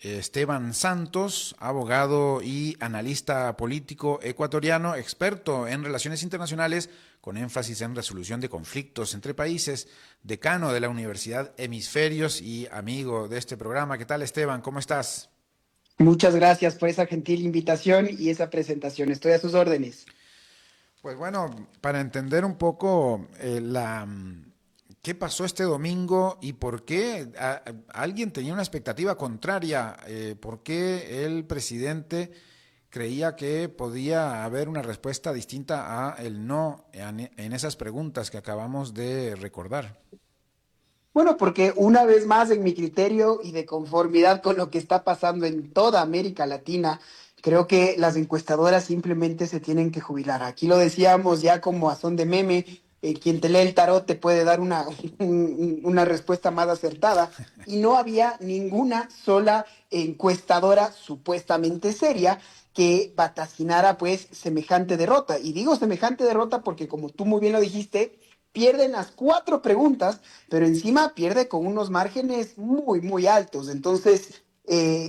Esteban Santos, abogado y analista político ecuatoriano, experto en relaciones internacionales con énfasis en resolución de conflictos entre países, decano de la Universidad Hemisferios y amigo de este programa. ¿Qué tal, Esteban? ¿Cómo estás? Muchas gracias por esa gentil invitación y esa presentación. Estoy a sus órdenes. Pues bueno, para entender un poco qué pasó este domingo y por qué alguien tenía una expectativa contraria, por qué el presidente creía que podía haber una respuesta distinta a el no en esas preguntas que acabamos de recordar. Bueno, porque una vez más, en mi criterio y de conformidad con lo que está pasando en toda América Latina, creo que las encuestadoras simplemente se tienen que jubilar. Aquí lo decíamos ya como a son de meme, quien te lee el tarot te puede dar una respuesta más acertada. Y no había ninguna sola encuestadora supuestamente seria que vaticinara pues semejante derrota. Y digo semejante derrota porque como tú muy bien lo dijiste, pierden las cuatro preguntas, pero encima pierde con unos márgenes muy, muy altos. Entonces,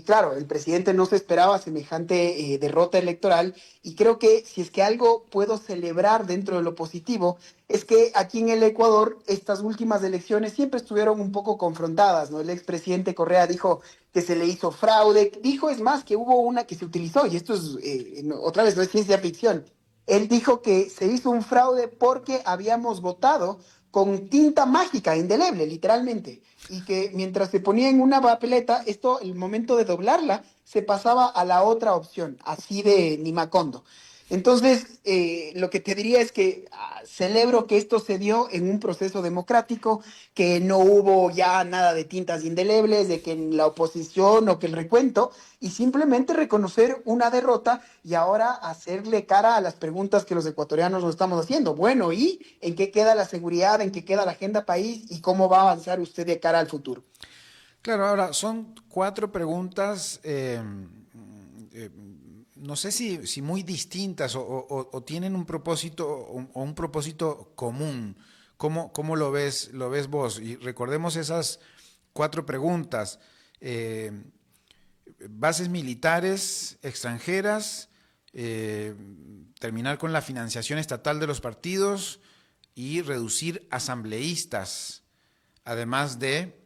claro, el presidente no se esperaba semejante derrota electoral y creo que si es que algo puedo celebrar dentro de lo positivo, es que aquí en el Ecuador estas últimas elecciones siempre estuvieron un poco confrontadas, ¿no? El expresidente Correa dijo que se le hizo fraude, dijo es más que hubo una que se utilizó, y esto es, otra vez, no es ciencia ficción, él dijo que se hizo un fraude porque habíamos votado con tinta mágica, indeleble, literalmente, y que mientras se ponía en una papeleta, esto, el momento de doblarla, se pasaba a la otra opción, así de Nimacondo. Entonces, lo que te diría es que celebro que esto se dio en un proceso democrático, que no hubo ya nada de tintas indelebles, de que en la oposición o que el recuento, y simplemente reconocer una derrota y ahora hacerle cara a las preguntas que los ecuatorianos nos estamos haciendo. Bueno, ¿y en qué queda la seguridad, en qué queda la agenda país y cómo va a avanzar usted de cara al futuro? Claro, ahora son cuatro preguntas, eh, no sé si muy distintas o tienen un propósito o un propósito común. ¿Cómo lo ves vos? Y recordemos esas cuatro preguntas. Eh, Bases militares extranjeras, eh, terminar con la financiación estatal de los partidos y reducir asambleístas, además de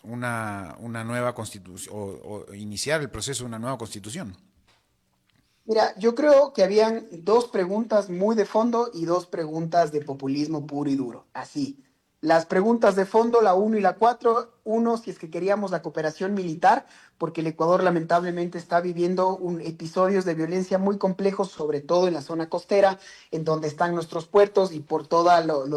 una nueva constitución o iniciar el proceso de una nueva constitución. Mira, yo creo que habían dos preguntas muy de fondo y dos preguntas de populismo puro y duro. Así. Las preguntas de fondo, la uno y la 4, uno, si es que queríamos la cooperación militar, porque el Ecuador lamentablemente está viviendo episodios de violencia muy complejos, sobre todo en la zona costera, en donde están nuestros puertos y por todo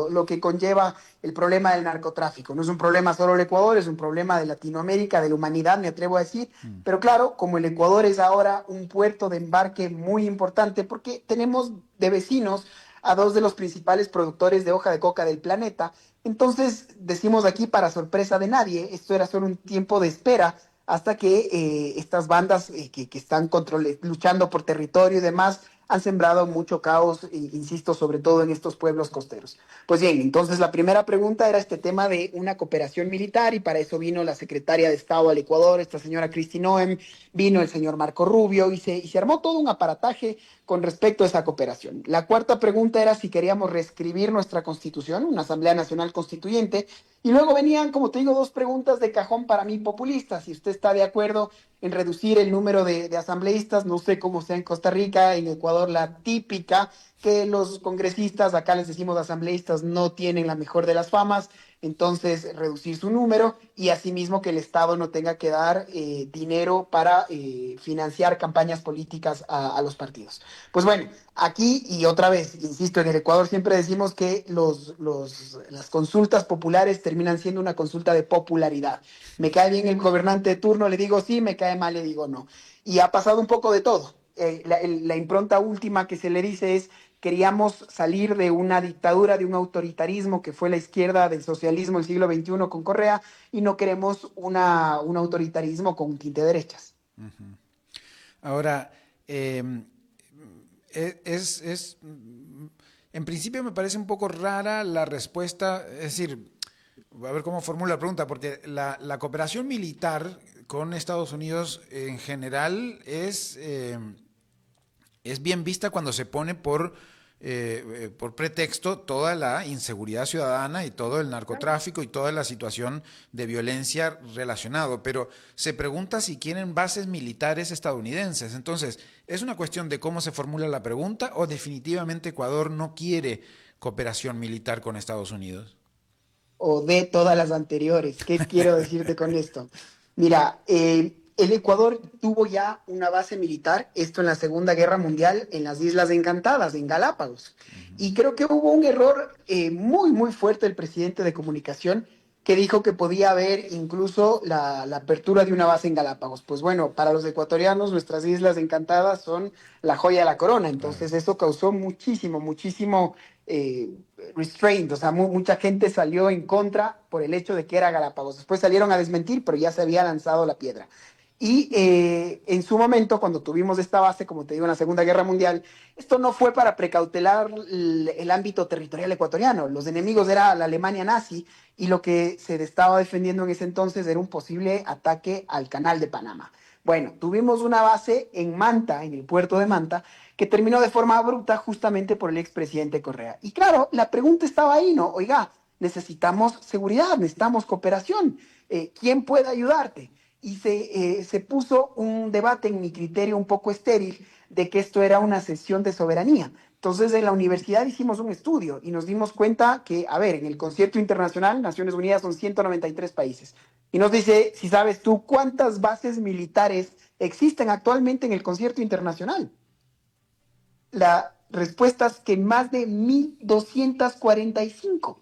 lo que conlleva el problema del narcotráfico. No es un problema solo del Ecuador, es un problema de Latinoamérica, de la humanidad, me atrevo a decir, Mm. pero claro, como el Ecuador es ahora un puerto de embarque muy importante, porque tenemos de vecinos a dos de los principales productores de hoja de coca del planeta, entonces decimos aquí para sorpresa de nadie, esto era solo un tiempo de espera hasta que estas bandas que están luchando por territorio y demás han sembrado mucho caos, insisto, sobre todo en estos pueblos costeros. Pues bien, entonces la primera pregunta era este tema de una cooperación militar y para eso vino la secretaria de Estado al Ecuador, esta señora Kristi Noem, vino el señor Marco Rubio y se armó todo un aparataje con respecto a esa cooperación. La cuarta pregunta era si queríamos reescribir nuestra constitución, una Asamblea Nacional Constituyente, y luego venían, como te digo, dos preguntas de cajón para mí populistas. Si usted está de acuerdo en reducir el número de asambleístas, no sé cómo sea en Costa Rica, en Ecuador la típica que los congresistas, acá les decimos asambleístas, no tienen la mejor de las famas, entonces reducir su número y asimismo que el Estado no tenga que dar dinero para financiar campañas políticas a los partidos. Pues bueno, aquí y otra vez, insisto, en el Ecuador siempre decimos que las consultas populares terminan siendo una consulta de popularidad. Me cae bien el gobernante de turno, le digo sí, me cae mal, le digo no. Y ha pasado un poco de todo. La impronta última que se le dice es queríamos salir de una dictadura, de un autoritarismo que fue la izquierda del socialismo del siglo XXI con Correa y no queremos un autoritarismo con tinte de derechas. Ahora, eh, en principio me parece un poco rara la respuesta, es decir, a ver cómo formula la pregunta, porque la cooperación militar con Estados Unidos en general es bien vista cuando se pone por pretexto toda la inseguridad ciudadana y todo el narcotráfico y toda la situación de violencia relacionado, pero se pregunta si quieren bases militares estadounidenses. Entonces, ¿es una cuestión de cómo se formula la pregunta o definitivamente Ecuador no quiere cooperación militar con Estados Unidos? O de todas las anteriores. ¿Qué quiero decirte con esto? Mira, el Ecuador tuvo ya una base militar, esto en la Segunda Guerra Mundial, en las Islas Encantadas, en Galápagos. Y creo que hubo un error muy, muy fuerte del presidente de comunicación que dijo que podía haber incluso la apertura de una base en Galápagos. Pues bueno, para los ecuatorianos nuestras Islas Encantadas son la joya de la corona, Claro. entonces eso causó muchísimo, muchísimo eh, restraint, o sea, mucha gente salió en contra por el hecho de que era Galápagos. Después salieron a desmentir, pero ya se había lanzado la piedra. Y en su momento, cuando tuvimos esta base, como te digo, en la Segunda Guerra Mundial, esto no fue para precautelar el ámbito territorial ecuatoriano. Los enemigos era la Alemania nazi y lo que se estaba defendiendo en ese entonces era un posible ataque al Canal de Panamá. Bueno, tuvimos una base en Manta, en el puerto de Manta, que terminó de forma abrupta justamente por el expresidente Correa. Y claro, la pregunta estaba ahí, ¿no? Oiga, necesitamos seguridad, necesitamos cooperación. ¿Quién puede ayudarte? Y se puso un debate, en mi criterio, un poco estéril, de que esto era una cesión de soberanía. Entonces, en la universidad hicimos un estudio y nos dimos cuenta que, a ver, en el concierto internacional, Naciones Unidas son 193 países. Y nos dice, si sabes tú, ¿cuántas bases militares existen actualmente en el concierto internacional? La respuesta es que más de 1.245.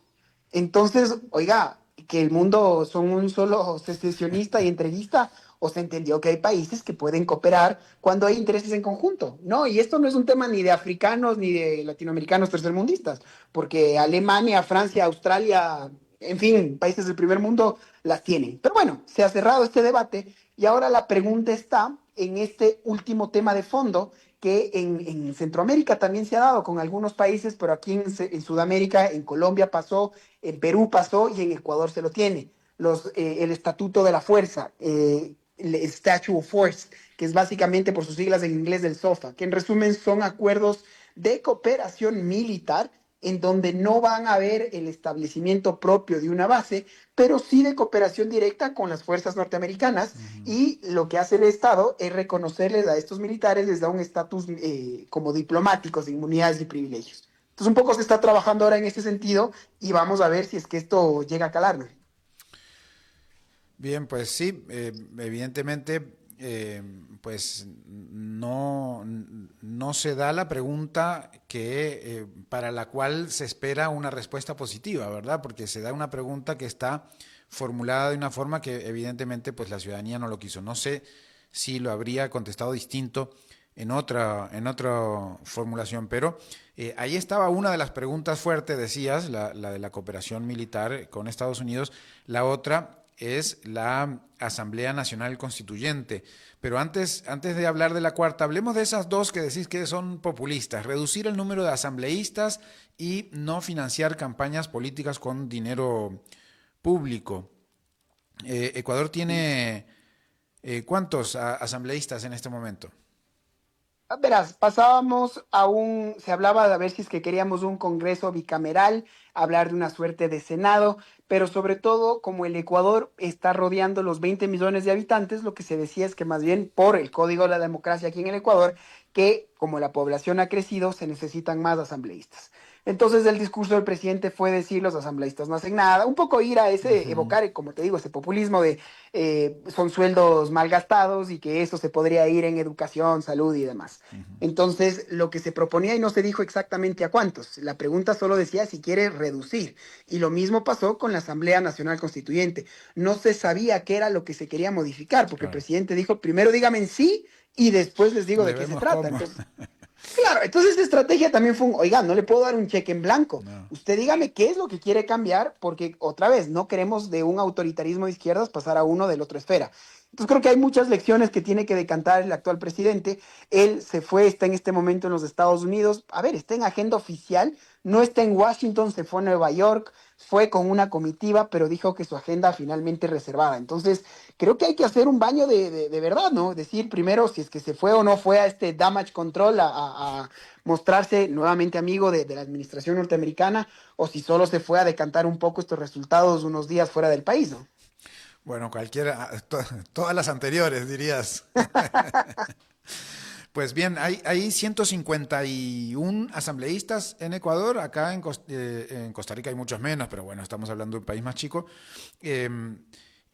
Entonces, oiga, que el mundo son un solo secesionista y entreguista, o se entendió que hay países que pueden cooperar cuando hay intereses en conjunto, ¿no? Y esto no es un tema ni de africanos ni de latinoamericanos tercermundistas, porque Alemania, Francia, Australia, en fin, países del primer mundo las tienen. Pero bueno, se ha cerrado este debate y ahora la pregunta está en este último tema de fondo que en Centroamérica también se ha dado con algunos países, pero aquí en Sudamérica, en Colombia pasó, en Perú pasó y en Ecuador se lo tiene. El Estatuto de la Fuerza, el Statute of Force, que es básicamente por sus siglas en inglés del SOFA, que en resumen son acuerdos de cooperación militar en donde no van a haber el establecimiento propio de una base, pero sí de cooperación directa con las fuerzas norteamericanas. Y lo que hace el Estado es reconocerles a estos militares, les da un estatus como diplomáticos de inmunidades y privilegios. Entonces un poco se está trabajando ahora en este sentido y vamos a ver si es que esto llega a calarnos. Bien, pues sí, evidentemente, pues no se da la pregunta para la cual se espera una respuesta positiva, ¿verdad? Porque se da una pregunta que está formulada de una forma que evidentemente pues la ciudadanía no lo quiso. No sé si lo habría contestado distinto en otra formulación, pero ahí estaba una de las preguntas fuertes, decías, la de la cooperación militar con Estados Unidos, la otra es la Asamblea Nacional Constituyente. Pero antes de hablar de la cuarta, hablemos de esas dos que decís que son populistas, reducir el número de asambleístas y no financiar campañas políticas con dinero público. Ecuador tiene ¿cuántos asambleístas en este momento? Verás, pasábamos se hablaba de a ver si es que queríamos un congreso bicameral, hablar de una suerte de senado, pero sobre todo como el Ecuador está rodeando los 20 millones de habitantes, lo que se decía es que más bien por el código de la democracia aquí en el Ecuador, que como la población ha crecido, se necesitan más asambleístas. Entonces el discurso del presidente fue decir los asambleístas no hacen nada, un poco ir a ese, Ujú. evocar, como te digo, ese populismo de son sueldos mal gastados y que eso se podría ir en educación, salud y demás. Entonces, lo que se proponía y no se dijo exactamente a cuántos. La pregunta solo decía si quiere reducir. Y lo mismo pasó con la Asamblea Nacional Constituyente. No se sabía qué era lo que se quería modificar, porque el Claro. presidente dijo, primero dígame en sí y después les digo de Le qué se vemos trata. cómo. Entonces, claro, entonces esta estrategia también fue un, oiga, no le puedo dar un cheque en blanco. No, Usted dígame qué es lo que quiere cambiar, porque otra vez, no queremos de un autoritarismo de izquierdas pasar a uno del otro esfera. Entonces creo que hay muchas lecciones que tiene que decantar el actual presidente. Él se fue, está en este momento en los Estados Unidos. A ver, está en agenda oficial, no está en Washington, se fue a Nueva York, fue con una comitiva, pero dijo que su agenda finalmente reservada. Entonces, creo que hay que hacer un baño de verdad, ¿no? Decir primero si es que se fue o no fue a este damage control, a mostrarse nuevamente amigo de la administración norteamericana, o si solo se fue a decantar un poco estos resultados unos días fuera del país, ¿no? Bueno, cualquiera, todas las anteriores, dirías. Pues bien, hay 151 asambleístas en Ecuador, acá en Costa Rica hay muchos menos, pero bueno, estamos hablando de un país más chico. Eh,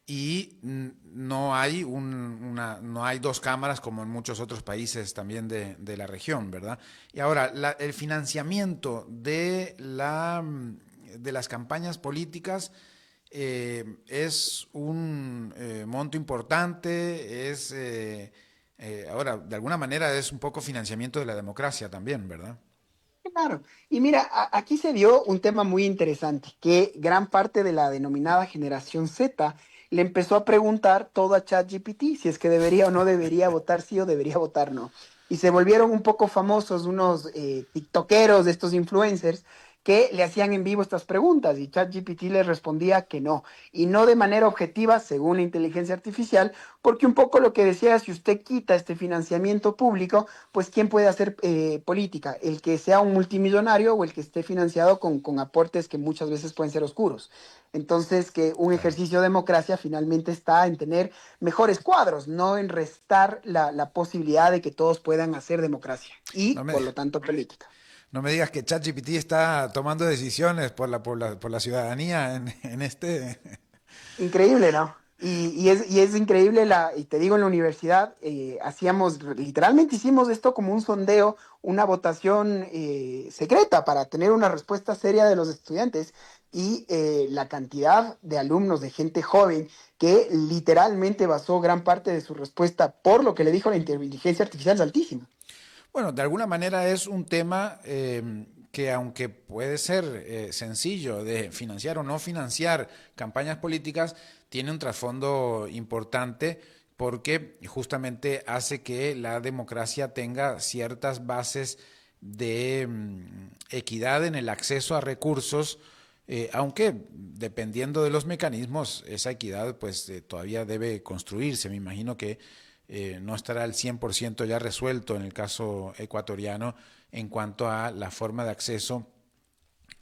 y no hay no hay dos cámaras como en muchos otros países también de la región, ¿verdad? Y ahora, el financiamiento de las campañas políticas es un monto importante, ahora, de alguna manera es un poco financiamiento de la democracia también, ¿verdad? Claro, y mira, aquí se dio un tema muy interesante, que gran parte de la denominada generación Z le empezó a preguntar todo a ChatGPT, si es que debería o no debería votar sí o debería votar no. Y se volvieron un poco famosos unos tiktokeros de estos influencers que le hacían en vivo estas preguntas y ChatGPT les respondía que no, y no de manera objetiva, según la inteligencia artificial, porque un poco lo que decía, si usted quita este financiamiento público, pues ¿quién puede hacer política? ¿El que sea un multimillonario o el que esté financiado con aportes que muchas veces pueden ser oscuros? Entonces, que un Claro. ejercicio de democracia finalmente está en tener mejores cuadros, no en restar la posibilidad de que todos puedan hacer democracia y, No me, por lo tanto, política. no me digas que ChatGPT está tomando decisiones por la ciudadanía en este. Increíble, ¿no? Y es increíble, y te digo, en la universidad literalmente hicimos esto como un sondeo, una votación secreta para tener una respuesta seria de los estudiantes y la cantidad de alumnos, de gente joven, que literalmente basó gran parte de su respuesta por lo que le dijo la inteligencia artificial es altísima. Bueno, de alguna manera es un tema que aunque puede ser sencillo de financiar o no financiar campañas políticas, tiene un trasfondo importante porque justamente hace que la democracia tenga ciertas bases de equidad en el acceso a recursos, aunque dependiendo de los mecanismos, esa equidad pues todavía debe construirse. Me imagino que no estará al 100% ya resuelto en el caso ecuatoriano en cuanto a la forma de acceso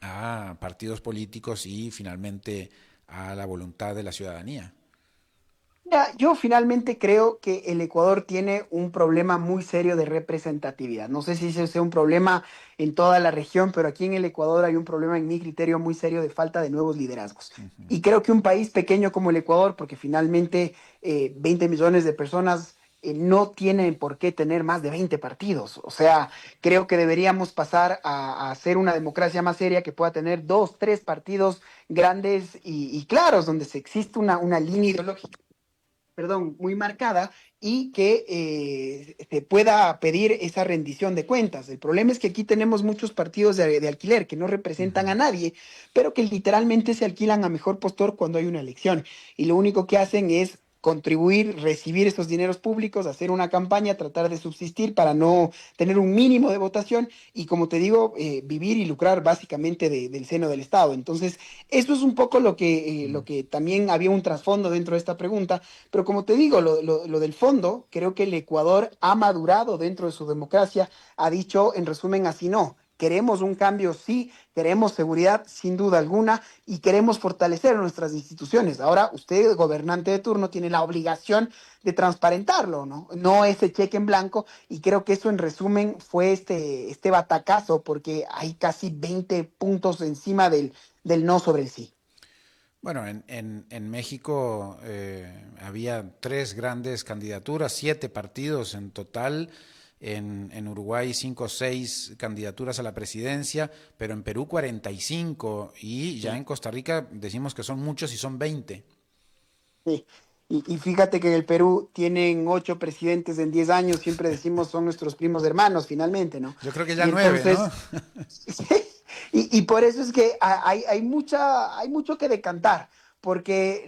a partidos políticos y finalmente a la voluntad de la ciudadanía. Mira, yo finalmente creo que el Ecuador tiene un problema muy serio de representatividad. No sé si ese sea un problema en toda la región, pero aquí en el Ecuador hay un problema, en mi criterio, muy serio de falta de nuevos liderazgos. Y creo que un país pequeño como el Ecuador, porque finalmente 20 millones de personas no tienen por qué tener más de 20 partidos. O sea, creo que deberíamos pasar a hacer una democracia más seria que pueda tener dos, tres partidos grandes y claros, donde se existe una línea ideológica, perdón, muy marcada y que se pueda pedir esa rendición de cuentas. El problema es que aquí tenemos muchos partidos de alquiler que no representan a nadie, pero que literalmente se alquilan a mejor postor cuando hay una elección. Y lo único que hacen es contribuir, recibir estos dineros públicos, hacer una campaña, tratar de subsistir para no tener un mínimo de votación y, como te digo, vivir y lucrar básicamente del seno del Estado. Entonces, eso es un poco lo que también había un trasfondo dentro de esta pregunta, pero como te digo, lo del fondo, creo que el Ecuador ha madurado dentro de su democracia, ha dicho en resumen así no. Queremos un cambio, sí, queremos seguridad, sin duda alguna, y queremos fortalecer nuestras instituciones. Ahora, usted, gobernante de turno, tiene la obligación de transparentarlo, ¿no? No ese cheque en blanco, y creo que eso, en resumen, fue este batacazo, porque hay casi 20 puntos encima del no sobre el sí. Bueno, en México había tres grandes candidaturas, siete partidos en total. En Uruguay cinco o seis candidaturas a la presidencia, pero en Perú 45 y ya Sí. en Costa Rica decimos que son muchos y son 20. Sí. Y fíjate que en el Perú tienen 8 presidentes en 10 años, siempre decimos son nuestros primos hermanos, finalmente, ¿no? Yo creo que ya Y 9, ¿no? entonces, sí, y por eso es que hay mucho que decantar, porque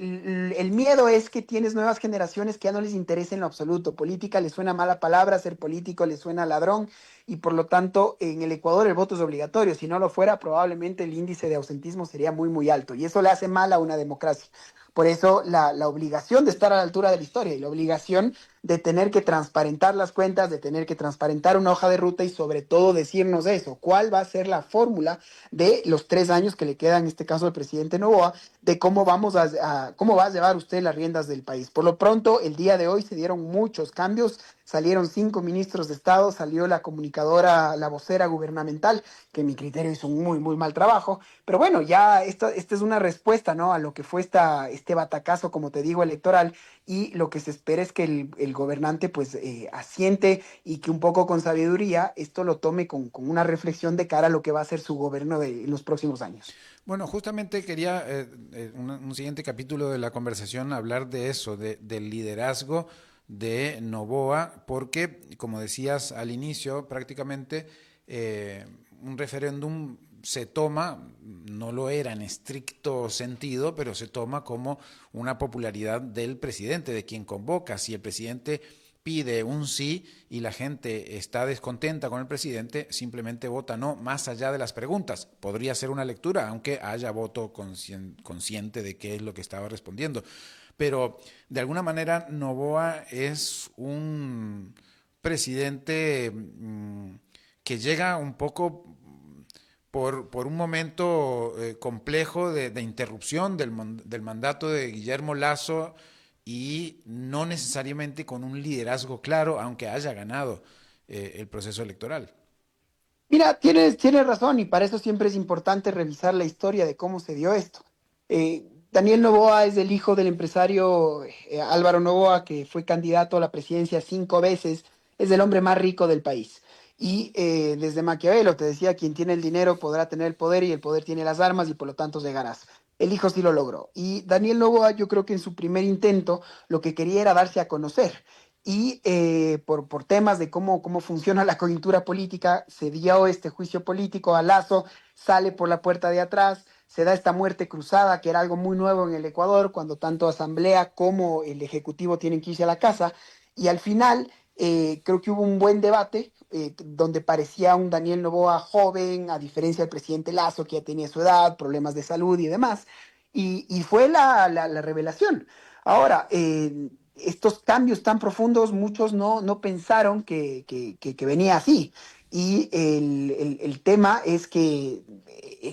el miedo es que tienes nuevas generaciones que ya no les interesa en lo absoluto. Política les suena mala palabra, ser político les suena ladrón, y por lo tanto en el Ecuador el voto es obligatorio. Si no lo fuera, probablemente el índice de ausentismo sería muy, muy alto, y eso le hace mal a una democracia. Por eso la obligación de estar a la altura de la historia y la obligación de tener que transparentar las cuentas, de tener que transparentar una hoja de ruta y sobre todo decirnos eso, cuál va a ser la fórmula de los 3 años que le quedan, en este caso al presidente Novoa, de cómo cómo va a llevar usted las riendas del país. Por lo pronto, el día de hoy se dieron muchos cambios, salieron 5 ministros de Estado, salió la comunicadora, la vocera gubernamental, que en mi criterio hizo un muy, muy mal trabajo, pero bueno, ya esta es una respuesta, ¿no?, a lo que fue este batacazo, como te digo, electoral, y lo que se espera es que el gobernante pues asiente y que un poco con sabiduría esto lo tome con una reflexión de cara a lo que va a ser su gobierno en los próximos años. Bueno, justamente quería un siguiente capítulo de la conversación hablar de eso, del liderazgo de Noboa, porque, como decías al inicio, prácticamente un referéndum se toma, no lo era en estricto sentido, pero se toma como una popularidad del presidente, de quien convoca. Si el presidente pide un sí y la gente está descontenta con el presidente, simplemente vota no, más allá de las preguntas. Podría ser una lectura, aunque haya voto consciente de qué es lo que estaba respondiendo. Pero de alguna manera Noboa es un presidente que llega un poco por un momento complejo de interrupción del mandato de Guillermo Lasso, y no necesariamente con un liderazgo claro, aunque haya ganado el proceso electoral. Mira, tienes razón, y para eso siempre es importante revisar la historia de cómo se dio esto. Daniel Noboa es el hijo del empresario Álvaro Noboa, que fue candidato a la presidencia 5 veces, es el hombre más rico del país. Y desde Maquiavelo te decía, quien tiene el dinero podrá tener el poder, y el poder tiene las armas, y por lo tanto llegarás. El hijo sí lo logró. Y Daniel Noboa, yo creo que en su primer intento lo que quería era darse a conocer. Y por temas de cómo funciona la coyuntura política, se dio este juicio político a Lazo, sale por la puerta de atrás, se da esta muerte cruzada, que era algo muy nuevo en el Ecuador, cuando tanto Asamblea como el Ejecutivo tienen que irse a la casa, y al final creo que hubo un buen debate, donde parecía un Daniel Noboa joven, a diferencia del presidente Lazo, que ya tenía su edad, problemas de salud y demás, y fue la revelación. Ahora, estos cambios tan profundos, muchos no pensaron que venía así. Y el tema es que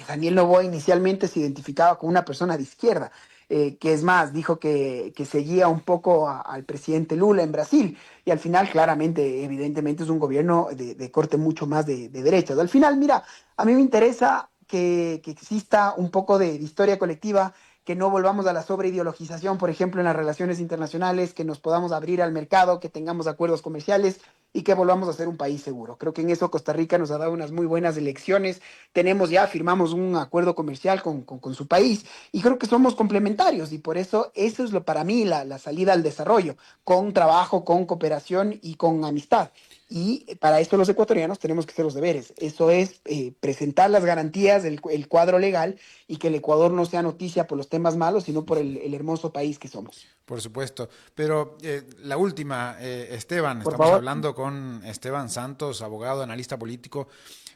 Daniel Noboa inicialmente se identificaba como una persona de izquierda, que es más, dijo que seguía un poco al presidente Lula en Brasil, y al final claramente, evidentemente, es un gobierno de corte mucho más de derecha. Al final, mira, a mí me interesa que exista un poco de historia colectiva, que no volvamos a la sobreideologización, por ejemplo, en las relaciones internacionales, que nos podamos abrir al mercado, que tengamos acuerdos comerciales y que volvamos a ser un país seguro. Creo que en eso Costa Rica nos ha dado unas muy buenas elecciones. Firmamos un acuerdo comercial con su país, y creo que somos complementarios, y por eso es para mí la salida al desarrollo, con trabajo, con cooperación y con amistad. Y para esto los ecuatorianos tenemos que hacer los deberes. Eso es presentar las garantías, el cuadro legal, y que el Ecuador no sea noticia por los temas malos, sino por el hermoso país que somos. Por supuesto. Pero la última, Esteban, Por estamos favor. hablando con Esteban Santos, abogado, analista político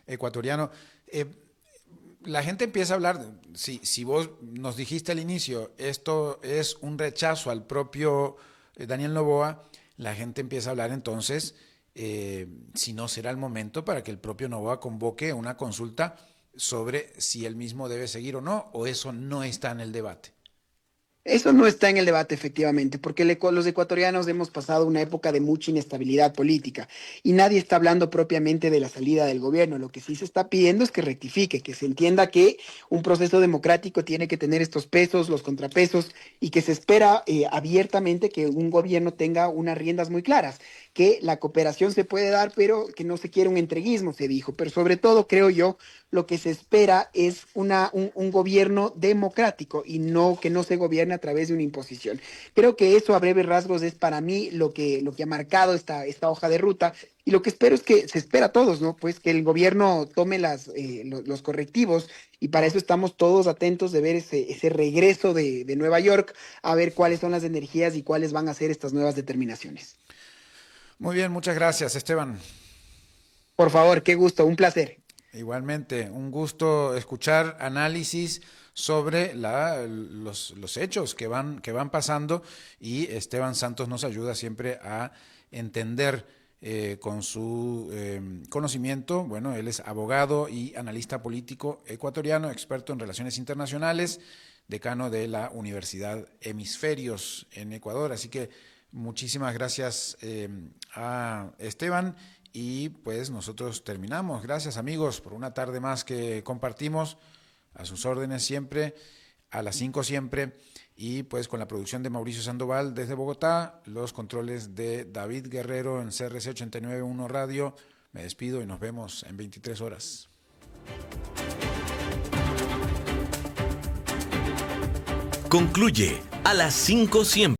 ecuatoriano. Eh, la gente empieza a hablar, si vos nos dijiste al inicio, esto es un rechazo al propio Daniel Noboa, la gente empieza a hablar entonces, si no será el momento para que el propio Noboa convoque una consulta sobre si él mismo debe seguir o eso no está en el debate. Eso no está en el debate, efectivamente, porque los ecuatorianos hemos pasado una época de mucha inestabilidad política, y nadie está hablando propiamente de la salida del gobierno. Lo que sí se está pidiendo es que rectifique, que se entienda que un proceso democrático tiene que tener estos pesos, los contrapesos, y que se espera abiertamente que un gobierno tenga unas riendas muy claras, que la cooperación se puede dar, pero que no se quiere un entreguismo, se dijo. Pero sobre todo, creo yo, lo que se espera es un gobierno democrático y no que no se gobierne a través de una imposición. Creo que eso a breves rasgos es para mí lo que ha marcado esta hoja de ruta. Y lo que espero es que se espera a todos, ¿no? Pues que el gobierno tome los correctivos y para eso estamos todos atentos de ver ese regreso de Nueva York, a ver cuáles son las energías y cuáles van a ser estas nuevas determinaciones. Muy bien, muchas gracias, Esteban. Por favor, qué gusto, un placer. Igualmente, un gusto escuchar análisis sobre los hechos que van pasando y Esteban Santos nos ayuda siempre a entender con su conocimiento. Bueno, él es abogado y analista político ecuatoriano, experto en relaciones internacionales, decano de la Universidad Hemisferios en Ecuador. Así que muchísimas gracias a Esteban. Y pues nosotros terminamos. Gracias amigos por una tarde más que compartimos. A sus órdenes siempre, a las 5 siempre. Y pues con la producción de Mauricio Sandoval desde Bogotá, los controles de David Guerrero en CRC 891 Radio. Me despido y nos vemos en 23 horas. Concluye a las 5 siempre.